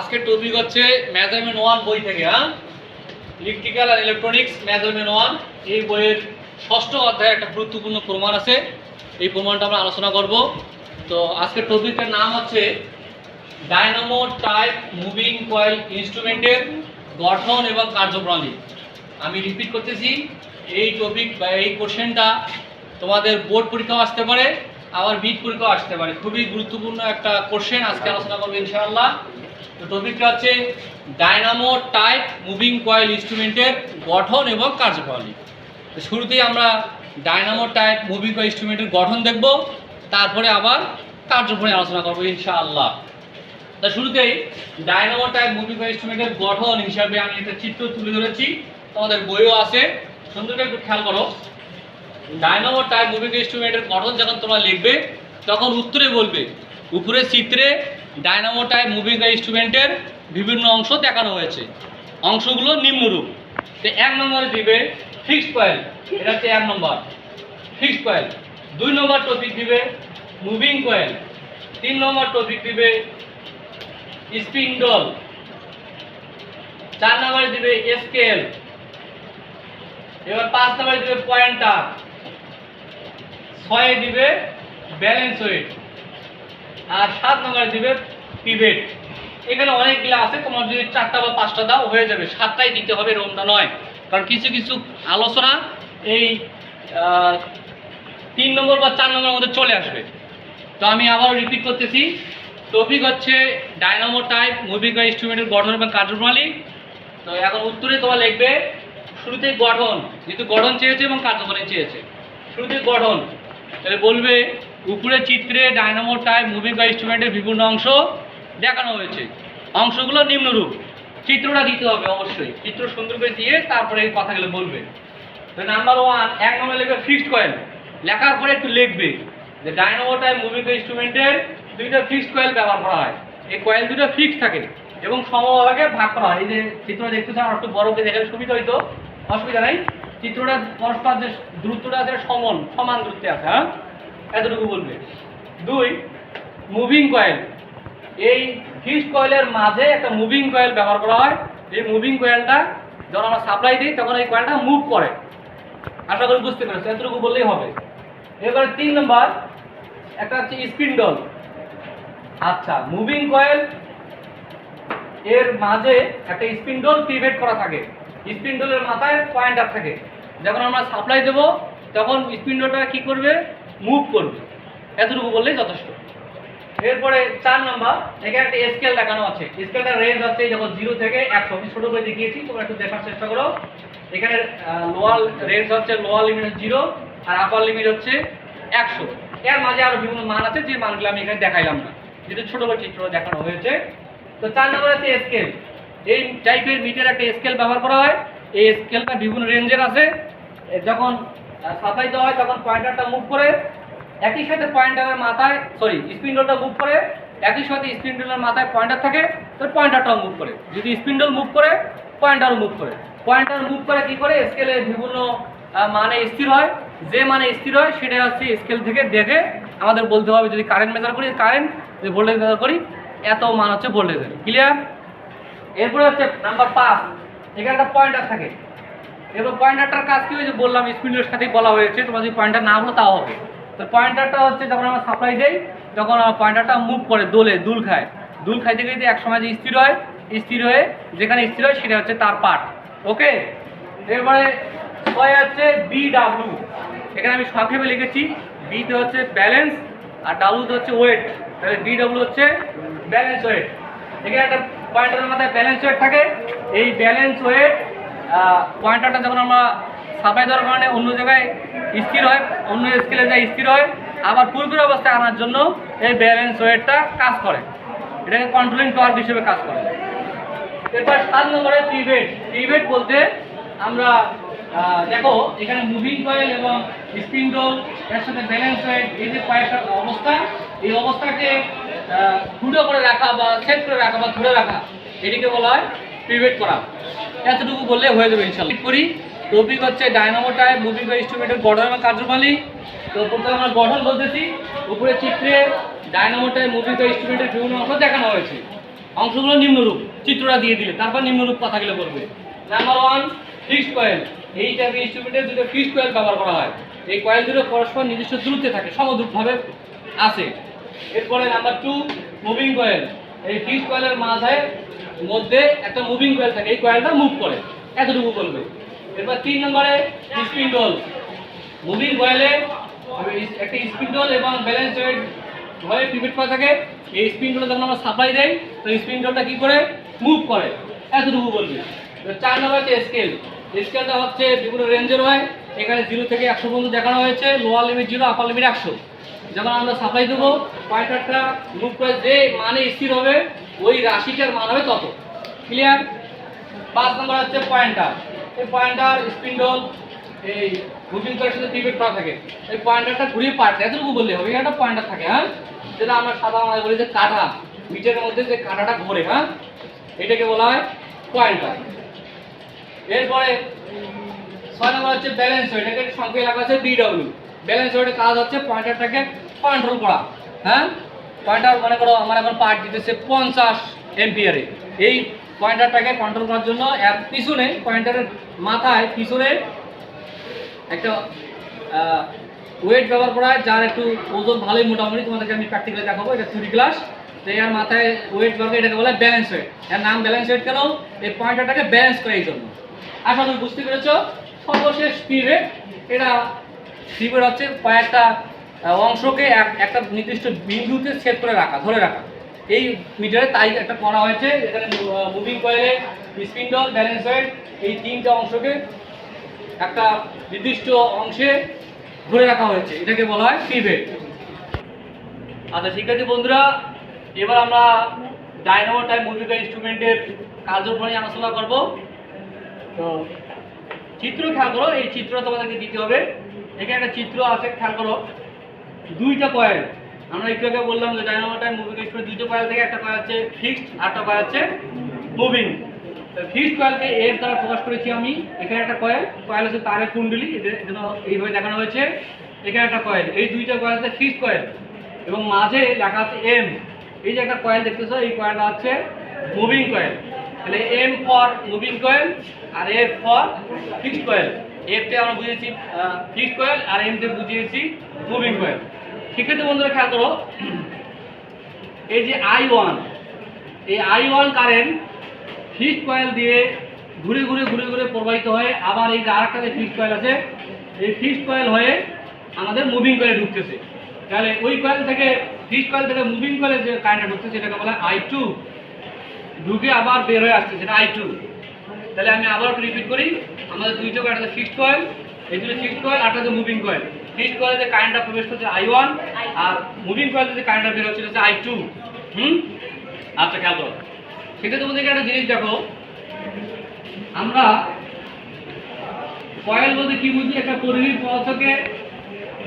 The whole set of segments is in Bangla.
আজকের টপিক হচ্ছে মেজারমেন্ট 1 বই থেকে। ইলেকট্রিক্যাল আর ইলেকট্রনিক্স মেজারমেন্ট 1 এই বইয়ের ষষ্ঠ অধ্যায়ে একটা গুরুত্বপূর্ণ প্রমাণ আছে। এই প্রমাণটা আমরা আলোচনা করব। তো আজকের টপিকের নাম হচ্ছে ডায়নামো টাইপ মুভিং কয়েল ইনস্ট্রুমেন্টের গঠন এবং কার্যপ্রণালী। আমি রিপিট করতেছি, এই টপিক বা এই কোশ্চেনটা তোমাদের বোর্ড পরীক্ষাও আসতে পারে, আবার বিট পরীক্ষাও আসতে পারে। খুবই গুরুত্বপূর্ণ একটা কোশ্চেন আজকে আলোচনা করবো ইনশাআল্লাহ। তো টপিকটা হচ্ছে ডায়নামো টাইপ মুভিং কয়েল ইনস্ট্রুমেন্টের গঠন এবং কার্যপ্রণালী। তো শুরুতেই আমরা ডায়নামো টাইপ মুভিং কয়েল ইনস্ট্রুমেন্টের গঠন দেখব, তারপরে আবার কার্যপ্রণালী আলোচনা করবো ইনশাআল্লাহ। তা শুরুতেই ডায়নামো টাইপ মুভিং কয়েল ইনস্ট্রুমেন্টের গঠন হিসাবে আমি একটা চিত্র তুলে ধরেছি, তোমাদের বইও আছে, সুন্দর করে একটু খেয়াল করো। ডায়নামো টাইপ মুভিং ইনস্ট্রুমেন্টের গঠন যখন তোমরা লিখবে তখন উত্তরে বলবে উপরের চিত্রে ডায়নামো টাইপ মুভিং ইনস্ট্রুমেন্টের বিভিন্ন অংশ দেখানো হয়েছে, অংশগুলো নিম্নরূপ। তো 1 নম্বরে দিবে ফিক্সড কয়েল, এটা হচ্ছে 1 নম্বর ফিক্সড কয়েল। 2 নম্বর টপিক দিবে মুভিং কয়েল। 3 নম্বর টপিক দিবে স্পিন্ডল। 4 নম্বরে দিবে স্কেল। এবার 5 নম্বরে দিবে পয়েন্টার। 6 দিবে ব্যালেন্স ওয়েট, আর 7 নম্বরে দিবে পিভেট। এখানে অনেকগুলো আছে, তোমার যদি 4টা বা 5টা দাও হয়ে যাবে, 7টাই দিতে হবে এরকমটা নয়, কারণ কিছু কিছু আলোচনা এই 3 নম্বর বা 4 নম্বরের মধ্যে চলে আসবে। তো আমি আবার রিপিট করতেছি, টপিক হচ্ছে ডায়নামো টাইপ মুভিং কয়েল ইনস্ট্রুমেন্টের গঠন এবং কার্যপ্রণালী। তো এখন উত্তরে তোমরা লিখবে শুরুতেই গঠন, যেহেতু গঠন চেয়েছে এবং কার্যপ্রণালী চেয়েছে। শুরুতে গঠন, তাহলে বলবে উপরের চিত্রে ডায়নামো টাইপ মুভিং কয়েল ইনস্ট্রুমেন্টের বিভিন্ন অংশ দেখানো হয়েছে, অংশগুলো নিম্নরূপ। চিত্রটা দিতে হবে অবশ্যই, চিত্র সুন্দর করে দিয়ে তারপরে এই কথাগুলো বলবে। তো নাম্বার 1, 1 নম্বরে লিখবে ফিক্সড কয়েল। লেখার পরে একটু লিখবে যে ডায়নামো টাইপ মুভিং কয়েল ইনস্ট্রুমেন্টের 2টা ফিক্সড কয়েল ব্যবহার করা হয়। এই কয়েল 2টা ফিক্সড থাকে এবং সমভাগে ভাগ করা হয়। এই যে চিত্রটা দেখতেছেন, আর একটু বড় করে দেখালে সুবিধা হইতো, অসুবিধা নাই। চিত্রটা পরস্পর যে দূরত্বটা আছে সমান দূরত্বে আছে, এতটুকু বলবে। 2, মুভিং কয়েল। এই ফিক্সড কয়েলের মাঝে একটা মুভিং কয়েল ব্যবহার করা হয়। এই মুভিং কয়েলটা যখন আমরা সাপ্লাই দিই তখন এই কয়েলটা মুভ করে। আশা করি বুঝতে পেরেছো, এতটুকু বললেই হবে। এবারে 3 নম্বর একটা হচ্ছে স্পিন্ডল। আচ্ছা, মুভিং কয়েল এর মাঝে একটা স্পিন্ডল পিভেট করা থাকে। স্পিন্ডলের মাথায় পয়েন্টার থাকে। যখন আমরা সাপ্লাই দেব তখন স্পিন্ডলটা কি করবে? মুভ করবে। এতটুকু বললেই যথেষ্ট। এরপরে 4 নম্বর, এখানে একটা স্কেল দেখানো আছে। স্কেলটার রেঞ্জ হচ্ছে যখন 0 থেকে 100, আমি ছোট করে দেখিয়েছি, তোমরা একটু দেখার চেষ্টা করো। এখানে লোয়ার রেঞ্জ হচ্ছে, লোয়ার লিমিট 0 আর আপার লিমিট হচ্ছে 100। এর মাঝে আরো বিভিন্ন মান আছে, যে মানগুলো আমি এখানে দেখাইলাম না, যেটা ছোট করে চিত্র দেখানো হয়েছে। তো 4 নম্বর আছে স্কেল। এই টাইপের মিটার একটা স্কেল ব্যবহার করা হয়। এই স্কেলটা বিভিন্ন রেঞ্জের আছে। যখন সাপ্লাই দেওয়া হয় তখন পয়েন্টারটা মুভ করে, একই সাথে পয়েন্টারের মাথায় স্পিন্ডলটা মুভ করে, একই সাথে স্পিন্ডলের মাথায় পয়েন্টার থাকে, তো পয়েন্টারটাও মুভ করে। যদি স্পিন্ডল মুভ করে, পয়েন্টারও মুভ করে। পয়েন্টার মুভ করে কি করে? স্কেলে বিভিন্ন মানে স্থির হয়। যে মানে স্থির হয় সেটা হচ্ছে স্কেল থেকে দেখে আমাদের বলতে হবে। যদি কারেন্ট মেজার করি, কারেন্ট, যদি ভোল্টেজ মেজার করি, এত মান হচ্ছে ভোল্টেজের। ক্লিয়ার? এরপরে হচ্ছে নাম্বার 5, এখানে একটা পয়েন্টার থাকে। এবার পয়েন্টারটার কাজ কি হয়েছে বললাম, স্পিন্ডলের সাথে বলা হয়েছে। তোমরা যদি পয়েন্টার না বলো তাও হবে। তো পয়েন্টারটা হচ্ছে যখন আমরা সাপ্লাই দেই তখন পয়েন্টারটা মুভ করে, দুল খায়। দুল খাইতে খাইতে এক সময় যে স্থির হয়, স্থির হয়ে যেখানে স্থির হয় সেটা হচ্ছে তার পার্ট। ওকে। এবারে 6 হচ্ছে BW। এখানে আমি সংক্ষেপে লিখেছি, বিতে হচ্ছে ব্যালেন্স আর ডাব্লুতে হচ্ছে ওয়েট। তাহলে BW হচ্ছে ব্যালেন্স ওয়েট। এখানে একটা পয়েন্টারের মাথায় ব্যালেন্স ওয়েট থাকে। এই ব্যালেন্স ওয়েট পয়েন্টারটা যখন আমরা সাপ্লাই দেওয়ার কারণে অন্য জায়গায় স্থির হয়, অন্য স্কেলে যায় স্থির হয়, আবার পূর্বের অবস্থায় আনার জন্য এই ব্যালেন্স ওয়েটটা কাজ করে। এটাকে কন্ট্রোলিং টর্ক হিসেবে কাজ করে। এরপর 7 নম্বরে পিভেট। পিভেট বলতে আমরা দেখো এখানে মুভিং কয়েল এবং স্পিন্ডল এর সাথে ব্যালেন্স ওয়েট, এই যে কয়েকটা অবস্থা, এই অবস্থাকে হুডো করে রাখা বা সেট করে রাখা বা ধরে রাখা, এটিকে বলা হয় পিভেট করা। এতটুকু বললে হয়ে যাবে ইনশাআল্লাহ। করি টপিক হচ্ছে ডায়নামো টাইপ মুভিং কয়েল ইনস্ট্রুমেন্টের গঠন এবং কার্যপ্রণালী। তো প্রথমে আমরা গঠন বলতেছি। উপরের চিত্রে ডায়নামো টাইপ মুভিং কয়েল ইনস্ট্রুমেন্টের বিভিন্ন অংশ দেখানো হয়েছে। অংশগুলো নিম্নরূপ, চিত্রটা দিয়ে দিলে তারপর নিম্নরূপ কথাগুলো বলবে। Number 1 fixed coil. এই টাইপের ইনস্ট্রুমেন্টে দুটো ফিক্সড কয়েল ব্যবহার করা হয়। এই কয়েল দুটো পরস্পর নির্দিষ্ট দূরত্বে থাকে, সমদূরভাবে আছে। এরপরে নাম্বার 2 মুভিং কয়েল। এই ফিক্সড কয়েলের মধ্যে একটা মুভিং কয়েল থাকে, এই কয়েলটা মুভ করে, এতটুকু বলবে। এরপর 3 নম্বরে স্পিন্ডল। মুভিং কয়েলে একটা স্পিন্ডল এবং ব্যালেন্স ওয়েট হয়ে পিভট করা থাকে। এই স্পিন্ডলে যখন আমরা সাপ্লাই দেই তো স্পিন্ডলটা কি করে মুভ করে, এতটুকু বলবে। 4 নম্বর হচ্ছে স্কেল। স্কেলটা হচ্ছে বিভিন্ন রেঞ্জের হয়, এখানে 0 থেকে 100 পর্যন্ত দেখানো হয়েছে। লোয়ার লিমিট 0, আপার লিমিট 100। যখন আমরা সাপ্লাই দেবো পয়েন্টারটা মুভ করে যে মানে স্থির হবে ওই রাশিটার মান হবে তত। ক্লিয়ার? 5 নম্বর হচ্ছে পয়েন্টার। এই পয়েন্টার স্পিন্ডল এই মুভিং করার সাথে পিভট করা থাকে। এই পয়েন্টারটা ঘুরিয়ে পাল্টে, এতটুকু বললে হবে। একটা পয়েন্টার থাকে, হ্যাঁ, যেটা আমরা সাধারণত বলি যে কাঁটা, মিটারের মধ্যে যে কাঁটাটা ঘোরে, হ্যাঁ, এটাকে বলা হয় পয়েন্টার। এরপরে 6 নম্বর হচ্ছে ব্যালেন্স ওয়েট। এটাকে সংখ্যায় লেখা আছে বিডব্লিউ। ব্যালেন্স ওয়েটের কাজ হচ্ছে পয়েন্টারটাকে কন্ট্রোল করা। হ্যাঁ, পয়েন্টার মনে করো আমার এখন পার্ট দিতেছে 50 এম্পিয়ারে। এই পয়েন্টারটাকে কন্ট্রোল করার জন্য এর পিছনে, পয়েন্টারের মাথায় পিছনে একটা ওয়েট ব্যবহার করা হয়, যার একটু ওজন ভালোই মোটামুটি। তোমাদেরকে আমি প্র্যাকটিক্যালি দেখাবো। এটা থিওরি ক্লাস। তো এর মাথায় ওয়েট ব্যবহার, এটাকে বলে ব্যালেন্স ওয়েট। এর নাম ব্যালেন্স ওয়েট কেন? এই পয়েন্টারটাকে ব্যালেন্স করে এই জন্য। আশা করি বুঝতে পেরেছো। সর্বশেষ পিভট। এটা পিভট হচ্ছে কয়েকটা অংশকে একটা নির্দিষ্ট বিন্দুতে সেট করে রাখা, ধরে রাখা। এই মিটারে তাই একটা করা হয়েছে। এখানে মুভিং কয়েলে স্পিন্ডল, ব্যালেন্স ওয়েট, এই 3টা অংশকে একটা নির্দিষ্ট অংশে ধরে রাখা হয়েছে, এটাকে বলা হয় পিভট। আচ্ছা শিক্ষার্থী বন্ধুরা, এবার আমরা ডায়নামো টাইপ মুভিং ইনস্ট্রুমেন্টের কার্যপ্রণালী আলোচনা করব। তো চিত্র খেয়াল করো, এই চিত্রটা তোমাদেরকে দিতে হবে। এখানে একটা চিত্র আছে, খেয়াল করো। 2টা কয়েল। আমরা একটু আগে বললাম যে ডায়নামো টাইপ মুভিং ইনস্ট্রুমেন্ট 2টা কয়েল থেকে, একটা কয়েল আছে ফিক্সড আর একটা কয়েল আছে মুভিং। ফিক্সড কয়েলকে এর দ্বারা প্রকাশ করেছি আমি। এখানে একটা কয়েল আছে তারের কুণ্ডলী, এইভাবে দেখানো হয়েছে। এখানে একটা কয়েল, এই 2টা কয়েল আছে ফিক্সড কয়েল এবং মাঝে লেখা আছে এম। এই যে একটা কয়েল দেখতেছো, এই কয়েলটা হচ্ছে মুভিং কয়েল। তাহলে এম ফর মুভিং কয়েল আর F for fixed coil. F তে আমরা বুঝিয়েছি ফিক্সড কয়েল আর এম তে বুঝিয়েছি মুভিং কয়েল। শিক্ষার্থী বন্ধুরা খেয়াল করো, এই যে I1, এই I1 কারেন্ট ফিক্সড কয়েল দিয়ে ঘুরে ঘুরে ঘুরে ঘুরে প্রবাহিত হয়ে আবার এই যে আরেকটা যে ফিক্সড কয়েল আছে, এই ফিক্সড কয়েল হয়ে আমাদের মুভিং কয়েলে ঢুকতেছে। তাহলে ওই কয়েল থেকে, ফিক্সড কয়েল থেকে মুভিং কয়েলে যে কারেন্টটা ঢুকতেছে সেটাকে বলা হয় I2। ঢুকে আবার বের হয়ে আসছে, সেটা I2। তাহলে আমি আবার রিপিট করি, আমাদের 2টা কয়েল, একটা ফিক্সড কয়েল, এই দুটো ফিক্সড কয়েল, একটা হচ্ছে মুভিং কয়েল। ফিক্সড কয়েলে যে কারেন্টটা প্রবেশ করছে I1 আর মুভিং কয়েলে যে কারেন্টটা বের হচ্ছে হচ্ছে I2। আচ্ছা খেয়াল করো। সেক্ষেত্রে তোমাদেরকে একটা জিনিস দেখো, আমরা কয়েল বলতে কি বুঝি? একটা পরিবাহী পদার্থকে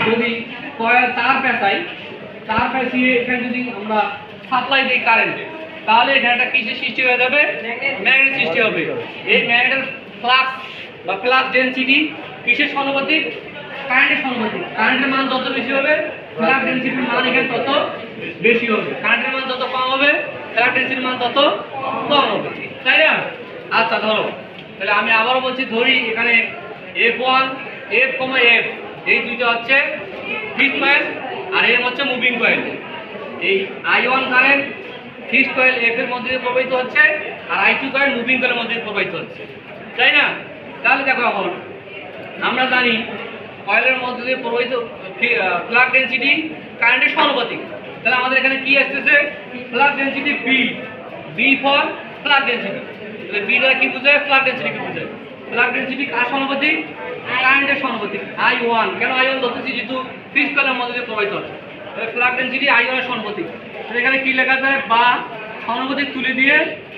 যদি কয়েল তার পেঁচাই এখানে যদি আমরা সাপ্লাই দিই কারেন্টে, তাহলে এখানে একটা কিসের সৃষ্টি হয়ে যাবে? ম্যাগনেট সৃষ্টি হবে। এই ম্যাগনেটের ফ্লাক্স বা ফ্লাক্স ডেনসিটি কিসের সমানুপাতিক? কারেন্টের সমানুপাতিক। কারেন্টের মান যত বেশি হবে ফ্লাক্স ডেনসিটির মান এখানে তত বেশি হবে। কারেন্টের মান যত কম হবে ফ্লাক্স ডেনসিটির মান তত কম হবে, তাই না? আচ্ছা ধরো, তাহলে আমি আবারও বলছি, ধরি এখানে F1, F, F, এই 2টা হচ্ছে ফিক্সড কয়েল আর এর হচ্ছে মুভিং কয়েল। এই I1 current fixed coil F এর মধ্যে দিয়ে প্রবাহিত হচ্ছে আর I2 কারেন্ট মুভিং কয়েলের মধ্যে দিয়ে প্রবাহিত হচ্ছে, তাই না? তাহলে দেখো, এখন আমরা জানি কয়েলের মধ্যে দিয়ে প্রবাহিত ফ্লাক্স ডেনসিটি কারেন্টের সমানুপাতিক। তাহলে আমাদের এখানে কি আসতেছে? Flux density B for flux density. তাহলে B দ্বারা কি বোঝায়? ফ্লাক্স ডেনসিটিকে বোঝায়। ফ্লাক্স ডেনসিটি কার সমানুপাতিক? কারেন্টের সমানুপাতিক। I1 কেন I1 ধরতেছি? যেহেতু ফিক্সড কয়েলের মধ্যে দিয়ে প্রবাহিত হচ্ছে, তাহলে ফ্লাক্স ডেনসিটি I1 এর সমানুপাতিক। তাহলে এখানে কি লেখা যায়? বা সমানুপাতিক তুলে দিয়ে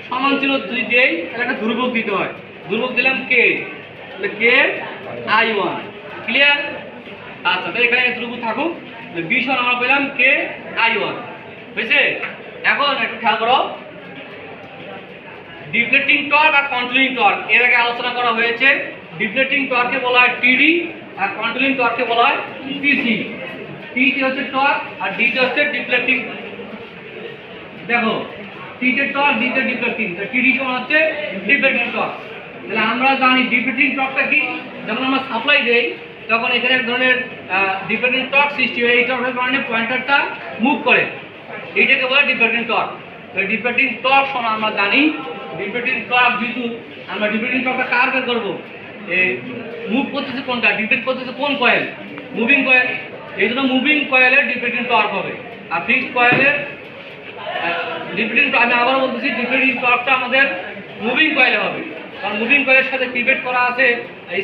সমান চিহ্ন দিয়েই একটা ধ্রুবক দিতে হয়। ধ্রুবক দিলাম K, তাহলে K I1। ক্লিয়ার? আচ্ছা, তাহলে এখানে ধ্রুবক থাকুক। B সমান আমরা পেলাম K I1। হয়েছে? এখন একটু খেয়াল করো, ডিফ্লেক্টিং টর্ক আর কন্ট্রোলিং টর্ক এর আগে আলোচনা করা হয়েছে। ডিফ্লেক্টিং টর্ককে বলা হয় TD আর কন্ট্রোলিং টর্ককে বলা হয় TC। TD হচ্ছে টর্ক আর DD হচ্ছে ডিফ্লেক্টিং। দেখো টিতে টর্ক, ডিতে ডিফ্লেক্টিং। তো টিডি সমান হচ্ছে ডিফ্লেক্টিং টর্ক। তাহলে আমরা জানি ডিফ্লেক্টিং টর্কটা কি, যখন আমরা সাপ্লাই দেই তখন এখানে এক ধরনের ডিফ্লেক্টিং টর্ক সৃষ্টি হয়। এই টর্কের কারণে পয়েন্টারটা মুভ করে, এইটাকে বলে ডিফ্লেক্টিং টর্ক। তো ডিফ্লেক্টিং টর্ক সমান আমরা জানি ডিফ্লেক্টিং টর্ক, যেহেতু আমরা ডিফ্লেক্টিং টর্কটা কার বের করবো, এই মুভ করতেছে কোনটা, ডিফ্লেক্ট করতেছে কোন কয়েল, মুভিং কয়েল। এই জন্য মুভিং কয়েলের ডিফ্লেক্টিং টর্ক হবে। আর ফিক্সড কয়েলের ডিফ্লেক্টিং, আমি আবারও বলতেছি, ডিফ্লেক্টিং টর্কটা আমাদের মুভিং কয়েলে হবে, কারণ মুভিং কয়েলের সাথে পিভেট করা আছে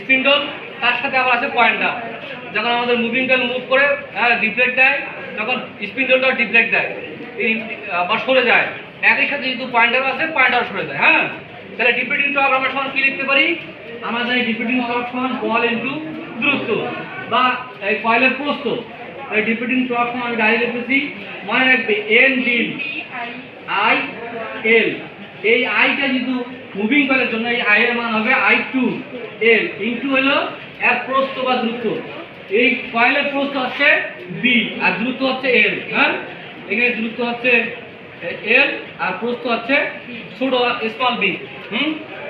স্পিন্ডল, তার সাথে আবার আছে পয়েন্টার। যখন আমাদের মুভিং কয়েল মুভ করে ডিফ্লেক্ট দেয়, তখন স্পিন্ডলটা ডিফ্লেক্ট দেয়, এই আবার সরে যায়। একই সাথে যেহেতু পয়েন্টার আছে, পয়েন্টার সরে যায়। হ্যাঁ, তাহলে ডিফ্লেক্টিং টর্ক আমরা সমান কি লিখতে পারি, আমরা জানি ডিফ্লেক্টিং টর্ক সমান বল ইনটু দূরত্ব বা এই কয়েলের প্রস্থ। এই ডিফ্লেক্টিং টর্ক সমান আমি ডাইরেক্ট লিখতেছি, মনে রাখবে এন ডিল আই এল। এই আইটা যেহেতু মুভিং কয়েলের জন্য, এই আই এর মান হবে I2 L ইনটু হলো এর প্রস্থ বা দূরত্ব। এই কয়েলের প্রস্থ হচ্ছে B আর দূরত্ব হচ্ছে L। হ্যাঁ, এখানে দূরত্ব হচ্ছে L আর প্রস্থ হচ্ছে ছোট স্মল b।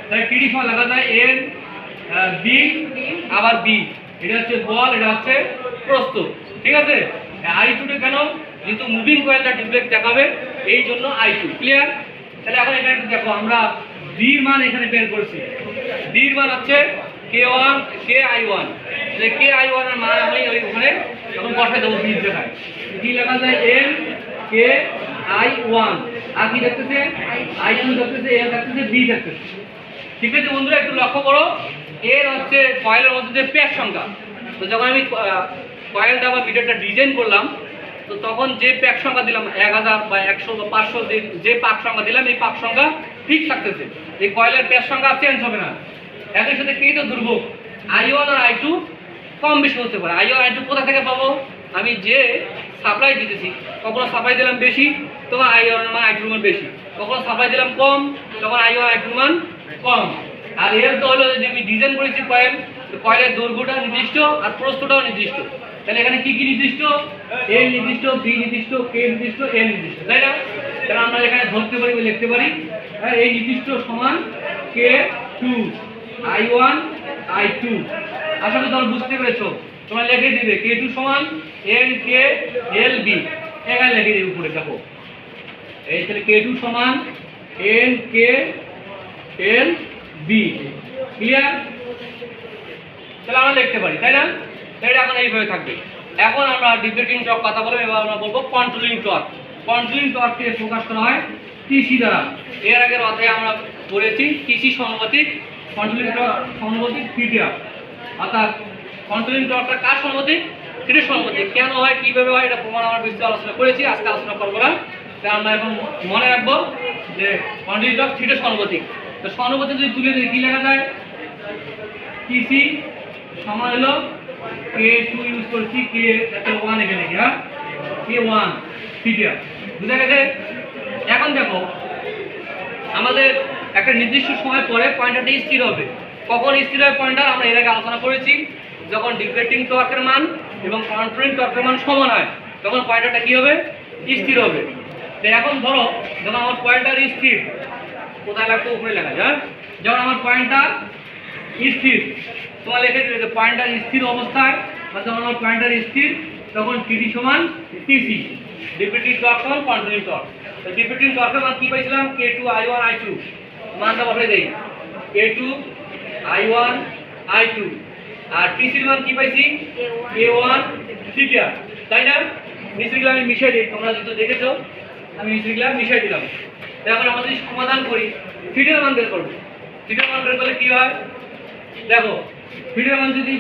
তাই টিডি সমান লেখা যায় N B আবার B। এটা হচ্ছে বল, এটা হচ্ছে প্রস্থ। ঠিক আছে, I2 টা কেন, যেহেতু মুভিং কয়েলটা ডিফ্লেক্ট দেখাবে, এই জন্য I2। ক্লিয়ার? তাহলে এখন এটা একটু দেখো, আমরা বি এর মান এখানে বের করছি। বি এর মান হচ্ছে K1 KI1। তাহলে KI1 এর মান আমি ওখানে তখন বসাই দেবো বি জায়গায়। কি লেখা যায় N KI1, আর কি দেখতেছে I2 দেখতেছে, L দেখতেছে, B দেখতেছে। ঠিক আছে বন্ধুরা, একটু লক্ষ্য করো, এর হচ্ছে কয়েলের মধ্যে যে প্যাক সংখ্যা। তো যখন আমি কয়েলটা বা মিটারটা ডিজাইন করলাম, তো তখন যে প্যাক সংখ্যা দিলাম 1000 বা 100 বা 500, যে পাক সংখ্যা দিলাম, এই পাক সংখ্যা ফিক্স থাকতেছে। এই কয়েলের প্যাক সংখ্যা চেঞ্জ হবে না। একই সাথে কি তো ধ্রুবক, I1 আর I2 কম বেশি হতে পারে। I1 আর I2 কোথা থেকে পাবো, আমি যে সাপ্লাই দিতেছি, কখনো সাপ্লাই দিলাম বেশি, তখন I1 এর মান I2 এর মান বেশি। কখনো সাপ্লাই দিলাম কম, তখন I1 আর I2 এর মান কম। আর এর তো হলো যে আমি ডিজাইন করেছি কয়েল, কয়েলের দৈর্ঘ্যটা নির্দিষ্ট আর প্রস্থটাও নির্দিষ্ট। তাহলে এখানে কি কি নির্দিষ্ট, L নির্দিষ্ট, B নির্দিষ্ট, K নির্দিষ্ট, L নির্দিষ্ট, তাই না? তাহলে আমরা এখানে ধরতে পারি বা লিখতে পারি, হ্যাঁ, এই নির্দিষ্ট সমান K2 I1 I2। আশা করি তোমরা বুঝতে পেরেছো। তোমরা লিখে দিবে K2 সমান NK LB, এখানে লিখে দিবে উপরে, দেখো এই তাহলে K2 সমান NK LB। ক্লিয়ার? তাহলে আমরা লিখতে পারি, তাই না? তাহলে এখন এইভাবে থাকবে। এখন আমরা ডিফ্লেক্টিং টর্ক কথা বলবো, এবার আমরা বলবো কন্ট্রোলিং টর্ক। কন্ট্রোলিং টর্ককে প্রকাশ করা হয় টিসি দ্বারা। এর আগের অধ্যায়ে আমরা পড়েছি টিসি সমানুপাতিক, কন্ট্রোলিং টর্ক সমানুপাতিক থিটা। অর্থাৎ কন্ট্রোলিং টর্কটা কার সমানুপাতিক, থিটার সমানুপাতিক। কেন হয়, কিভাবে হয়, এটা প্রমাণ আমরা বিস্তারিত আলোচনা করেছি, আজকে আলোচনা করবো না। তাই আমরা এখন মনে রাখবো যে কন্ট্রোলিং টর্ক থিটার সমানুপাতিক। তো সমানুপাতিক যদি তুলে দিই, কি লেখা যায়, টিসি সমান হলো K2 ইউজ করছি, K1 এখানে লিখি, হ্যাঁ, K1 থিটা। বুঝা গেছে? এখন দেখো, আমাদের একটা নির্দিষ্ট সময় পরে পয়েন্টারটা স্থির হবে। কখন স্থির হয় পয়েন্টার, আমরা এর আগে আলোচনা করেছি, যখন ডিফ্লেক্টিং টর্কের মান এবং কন্ট্রোলিং টর্কের মান সমান হয়, তখন পয়েন্টারটা কি হবে, স্থির হবে। তো এখন ধরো, যখন আমার পয়েন্টার স্থির, কোথায় লাগবে, উপরে লেখা যায়, যখন আমার পয়েন্টার স্থির, তোমার লিখে দিবে পয়েন্টার স্থির অবস্থায়, বা যখন আমার পয়েন্টার স্থির, তখন টিডি সমান টিসি, ডিফ্লেক্টিং টর্ক সমান কন্ট্রোলিং টর্ক। তো ডিফ্লেক্টিং টর্কের মান কি পাইছিলাম, K2 I1 I2, মানটা বসাই দেই, K2 I1 I2। আর টিসির মান কি পাইছি, K1 থিটা, তাই না? নিচেগুলো আমি মিশাই দিই, তোমরা যেহেতু দেখেছো আমি নিচেগুলো মিশাই দিলাম। এখন আমরা যদি সমাধান করি, থিটার মান বের করবো। থিটার মান বের করলে কি হয়, দেখো থিটার মান যদি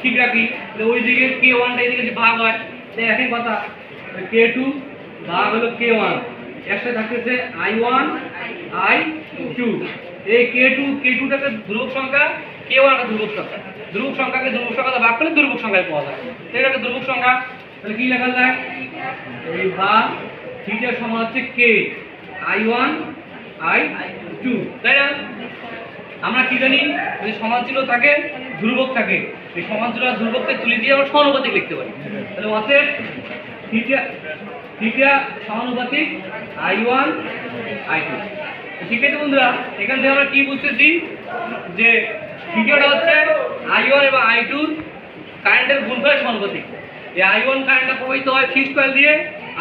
ঠিক রাখি, তাহলে ওই দিকে K1টা এদিকে যদি ভাগ হয়, তাই একই কথা, K2 ভাগ হলো K1, একসাথে থাকতেছে I1 I2। এই K2টাকে ধ্রুবক সংখ্যা, K1টা ধ্রুবক সংখ্যা। ধ্রুবক সংখ্যাকে ধ্রুবক সংখ্যা ভাগ করলে ধ্রুবক সংখ্যায় পাওয়া যায়, এটাকে ধ্রুবক সংখ্যা। তাহলে কি লেখা যায়, এই ভাগ থিটা সমান হচ্ছে K I1 I2, তাই না? আমরা কি জানি, যদি সমান চিহ্ন থাকে, ধ্রুবক থাকে, এই সমান চিহ্ন আর ধ্রুবককে তুলে দিয়ে আমরা সমানুপাতিক লিখতে পারি। তাহলে অতএব থিটা সমানুপাতিক I1 I2। ঠিক আছে বন্ধুরা, এখান থেকে আমরা কি বুঝতেছি যে দ্বিতীয়টা হচ্ছে I1 এবং I2 কারেন্টের গুণফলের সমানুপাতিক। এই I1 কারেন্টটা প্রবাহিত হয় ফিক্সড কয়েল দিয়ে,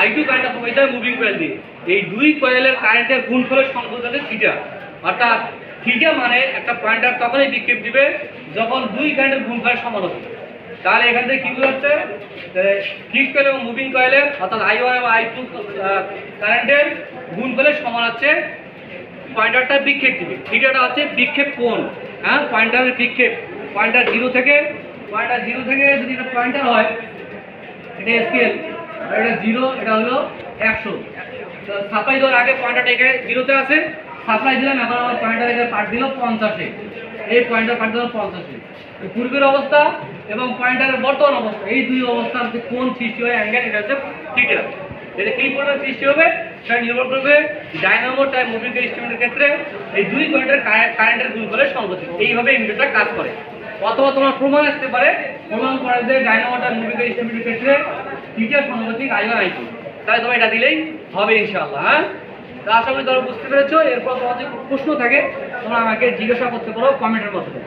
I2 কারেন্টটা প্রবাহিত হয় মুভিং কয়েল দিয়ে। এই দুই কয়েলের কারেন্টের গুণফলের সমানুপাতিক থিটা। অর্থাৎ থিটা মানে একটা পয়েন্টার তখনই বিক্ষেপ দিবে যখন দুই কারেন্টের গুণফলের সমান হবে। তাহলে এখান থেকে কি বোঝাচ্ছে, ফিক্সড কয়েল এবং মুভিং কয়েলের অর্থাৎ I1 এবং I2 কারেন্টের গুণফলের সমান হচ্ছে পয়েন্টারটা বিক্ষেপ দিবে। থিটাটা হচ্ছে বিক্ষেপ কোণ, হ্যাঁ, পয়েন্টারের বিক্ষেপ। পয়েন্টার জিরো থেকে যদি এটা পয়েন্টার হয়, এটা স্কেল, এটা জিরো, এটা হলো 100। তো সাপ্লাই দেওয়ার আগে পয়েন্টারটা এখানে জিরোতে আছে, সাপ্লাই দিলাম, এখন আমার পয়েন্টার এখানে পাঠ দিল 50-এ, এই পয়েন্টার পাঠ দিল 50-এ। পূর্বের অবস্থা এবং পয়েন্টারের বর্তমান অবস্থা, এই দুই অবস্থার যে কোণ সৃষ্টি হয় অ্যাঙ্গেল, এটা হচ্ছে থিটা। এটা কি পরিমাণ সৃষ্টি হবে সেটা নির্ভর করবে ডায়নামো টাইপ মুভিং ইনস্ট্রুমেন্টের ক্ষেত্রে এই দুই পয়েন্টের কারেন্টের গুণফলের সমানুপাতিক। এইভাবে এই মিটারটা কাজ করে। অথবা তোমার প্রমাণ আসতে পারে, প্রমাণ করে যে ডায়নামো টাইপ মুভিং ইনস্ট্রুমেন্টের ক্ষেত্রে থিটা সমানুপাতিক I1 I2। তাহলে তোমরা এটা দিলেই হবে ইনশাআল্লাহ। হ্যাঁ, তা আশা করি তোমরা বুঝতে পেরেছো। এরপর তোমাদের প্রশ্ন থাকে তোমরা আমাকে জিজ্ঞাসা করতে পারো কমেন্টের মাধ্যমে।